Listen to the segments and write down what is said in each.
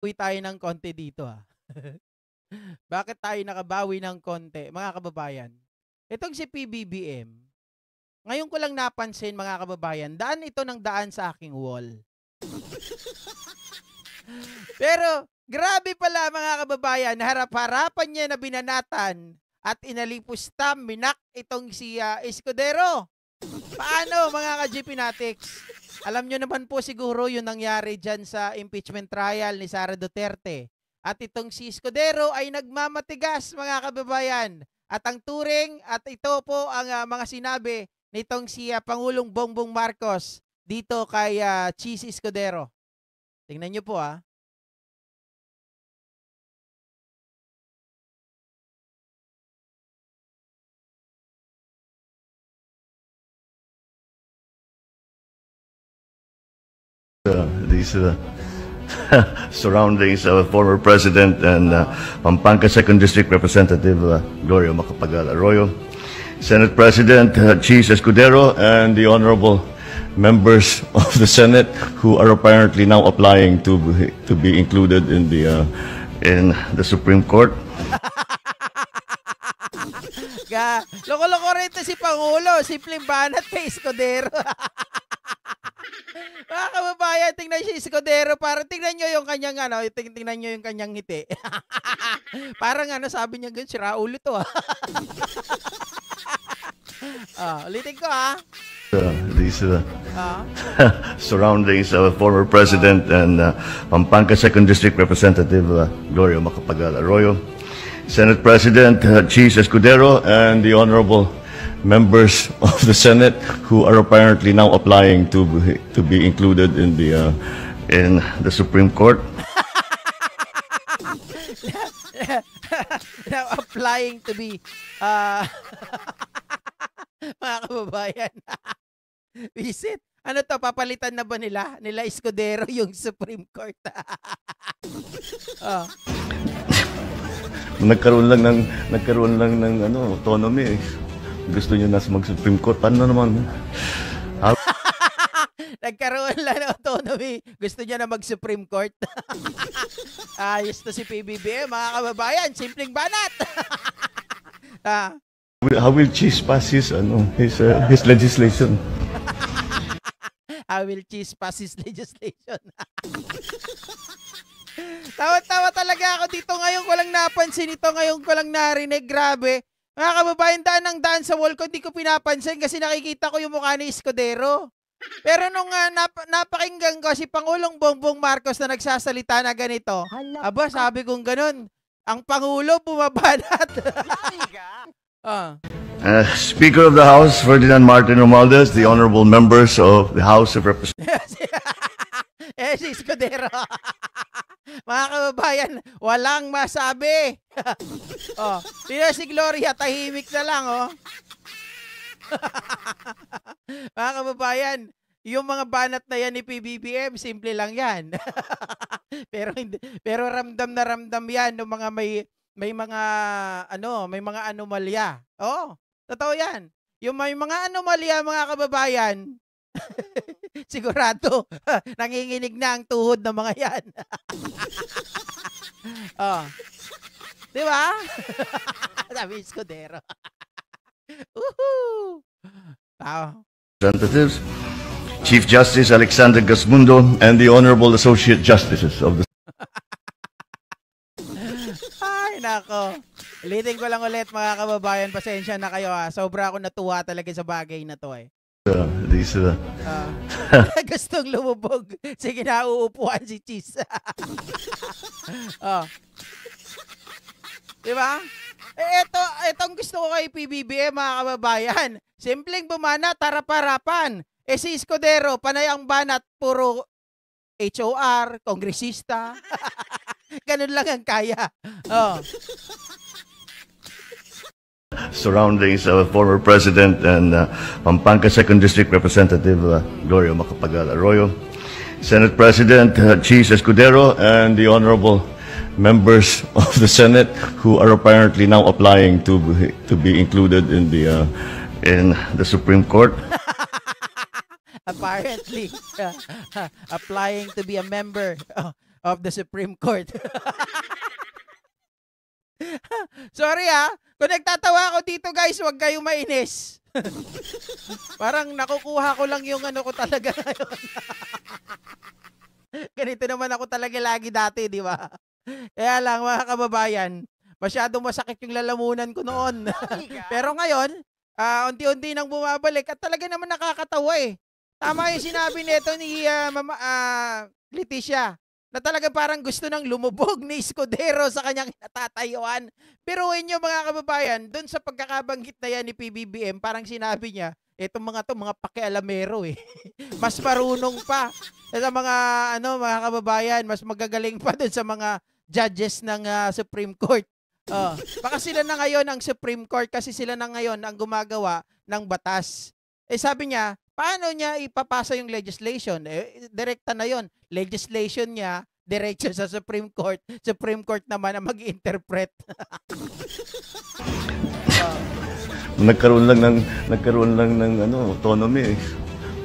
Uwi tayo ng konti dito, Bakit tayo nakabawi ng konti, mga kababayan? Itong si PBBM, ngayon ko lang napansin, mga kababayan, daan ito ng daan sa aking wall. Pero grabe pala, mga kababayan, harap-harapan niya na binanatan at inalipusta, minak itong si Escudero. Paano, mga ka-GP Natics? Alam nyo naman po siguro yung nangyari dyan sa impeachment trial ni Sara Duterte. At itong si Escudero ay nagmamatigas, mga kababayan. At ang turing, at ito po ang mga sinabi nitong si Pangulong Bongbong Marcos dito kay Cheese Escudero. Tingnan nyo po These surroundings of former President and Pampanga 2nd District Representative Gloria Macapagal Arroyo, Senate President Cheese Escudero, and the honorable members of the Senate who are apparently now applying to be included in the Supreme Court. Loko-loko rito si Pangulo, simpleng banat kay Escudero. Mga kababayan, tingnan si Escudero, para tingnan nyo yung kanyang tingnan nyo yung kanyang ngiti. Parang sabi niya ganun, sira ulo to ulitin ko These surroundings of former President and Pampanga 2nd District Representative Gloria Macapagal Arroyo, Senate President Cheese Escudero, and the honorable members of the Senate who are apparently now applying to be included in the Supreme Court. Now applying to be mga kababayan. Visit. Ano to, papalitan na ba nila Escudero yung Supreme Court? Nagkaroon lang ng autonomy. Gusto niyo nasa mag-Supreme Court. Paano naman? Nagkaroon lang ng autonomy. Gusto niya na mag-Supreme Court. Ayos to si PBBM, mga kababayan. Simpleng banat. How will Cheese pass his legislation? How will Cheese pass his legislation? Tawa-tawa talaga ako dito. Ngayon ko lang napansin ito. Ngayon ko lang narinig. Grabe. Mga kababayan, daan ng daan sa wall ko, hindi ko pinapansin kasi nakikita ko yung mukha ni Escudero. Pero nung napakinggan ko si Pangulong Bongbong Marcos na nagsasalita na ganito, aba, sabi kong ganun, ang Pangulo bumabanat. Speaker of the House, Ferdinand Martin Romualdez, the honorable members of the House of Representatives. Si Escudero. Mga kababayan, walang masabi. Tingnan si Gloria, tahimik na lang, Mga kababayan, yung mga banat na yan ni PBBM, simple lang yan. pero ramdam na ramdam yan ng mga may mga anomalya. Totoo yan. Yung may mga anomalya, mga kababayan, sigurado, nanginginig na ang tuhod ng mga yan. Di ba? Sabi Escudero. Representatives, Chief Justice Alexander Gasmundo, and the Honorable Associate Justices of the Ay, nako. Ulitin ko lang ulit, mga kababayan. Pasensya na kayo Sobra ako natuwa talaga sa bagay na to these gustong lumubog. Sige na, uupuan si Cheese. Diba? Itong gusto ko kay PBBM, mga kababayan. Simpleng bumana, tarap-harapan. Si Escudero, panay ang banat, puro HOR, kongresista. Ganun lang ang kaya. surroundings of former President and Pampanga 2nd District Representative Gloria Macapagal Arroyo, Senate President Cheese Escudero, and the honorable members of the Senate who are apparently now applying to be included in the Supreme Court. Apparently applying to be a member of the Supreme Court. Sorry kung nagtatawa ako dito guys, huwag kayong mainis. Parang nakukuha ko lang yung ano ko talaga ngayon. Ganito naman ako talaga lagi dati, di ba? Kaya lang mga kababayan, masyadong masakit yung lalamunan ko noon. Pero ngayon, unti-unti nang bumabalik at talaga naman nakakatawa eh. Tama yung sinabi nito ni Leticia, na talaga parang gusto nang lumubog ni Escudero sa kanyang natatayuan. Pero nyo mga kababayan, doon sa pagkakabanggit na yan ni PBBM, parang sinabi niya, etong mga pakialamero eh. Mas marunong pa sa mga mga kababayan, mas magagaling pa doon sa mga judges ng Supreme Court. Baka sila na ngayon ang Supreme Court kasi sila na ngayon ang gumagawa ng batas. Sabi niya, paano niya ipapasa yung legislation? Direkta na yon. Legislation niya, diretso sa Supreme Court. Supreme Court naman ang mag-interpret. Nagkaroon lang ng autonomy.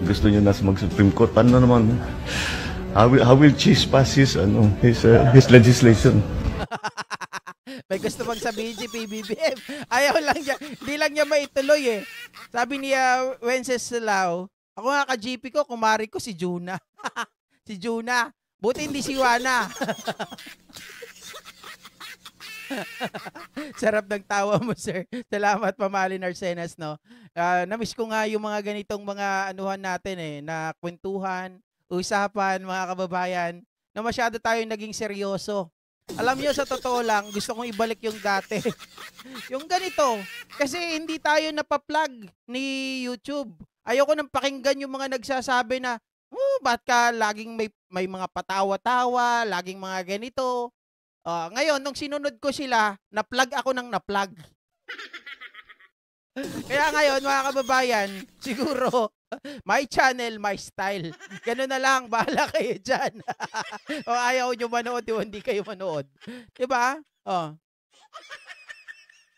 Gusto niyo nasa mag-Supreme Court. Paano naman? How will Cheese pass his legislation? May gusto bang sabihin si PBBM? Ayaw lang niya. Hindi lang niya maituloy eh. Sabi niya, Wenceslao, ako nga ka-GP ko, kumari ko si Juna. Si Juna. Buti hindi si Juana. Sarap ng tawa mo, sir. Salamat, Pamalin Arsenas, no? Namiss ko nga yung mga ganitong mga anuhan natin eh, na kwentuhan, usapan, mga kababayan, na masyado tayong naging seryoso. Alam nyo, sa totoo lang, gusto kong ibalik yung dati. Yung ganito, kasi hindi tayo napaplug ni YouTube. Ayoko nang pakinggan yung mga nagsasabi na, ba't ka laging may mga patawa-tawa, laging mga ganito. Ngayon, nung sinunod ko sila, na-plug ako ng na-plug. Kaya ngayon, mga kababayan, siguro, my channel, my style. Ganun na lang, bahala kayo dyan. O ayaw nyo manood, hindi kayo manood. Diba?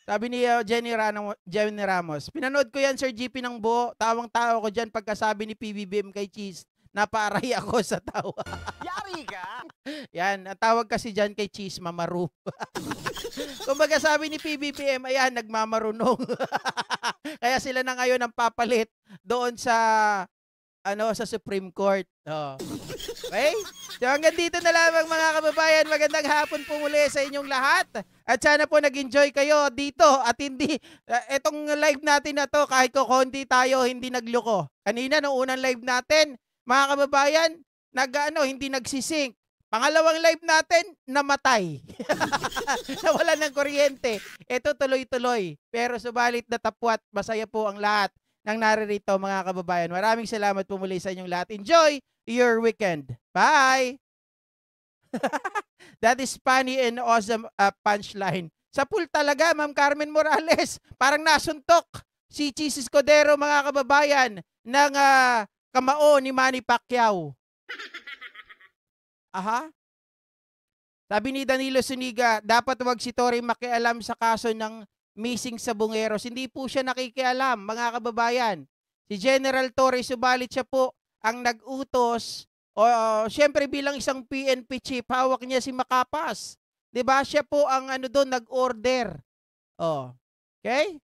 Sabi ni Jenny Ramos, pinanood ko yan, Sir GP ng buo. Tawang-tawa ko dyan pagkasabi ni PBBM kay Cheese. Naparay ako sa tawa. Yari ka? Yan, ang tawag kasi dyan kay Cheese, mamaru. Kumbaga sabi ni PBBM, ayan, nagmamarunong. Kaya sila na ngayon ang papalit doon sa sa Supreme Court. Okay? So hanggang dito na lamang mga kababayan. Magandang hapon po muli sa inyong lahat. At sana po nag-enjoy kayo dito at hindi etong live natin na to kahit konti tayo hindi nagloko. Kanina nung unang live natin, mga kababayan, hindi nagsisync. Pangalawang live natin, namatay. Nawalan ng kuryente. Ito tuloy-tuloy. Pero subalit natapwat, masaya po ang lahat ng naririto mga kababayan. Maraming salamat po muli sa inyong lahat. Enjoy your weekend. Bye! That is funny and awesome punchline. Sa pool talaga, Ma'am Carmen Morales. Parang nasuntok si Cheese Escudero mga kababayan ng kamao ni Manny Pacquiao. Aha. Sabi ni Danilo Suniga, dapat wag si Tory makialam sa kaso ng missing sa Bungeros. Hindi po siya nakikialam, mga kababayan. Si General Torre, subalit siya po ang nag-utos. Siyempre bilang isang PNP chief, hawak niya si Macapas. 'Di ba? Siya po ang doon nag-order. Okay?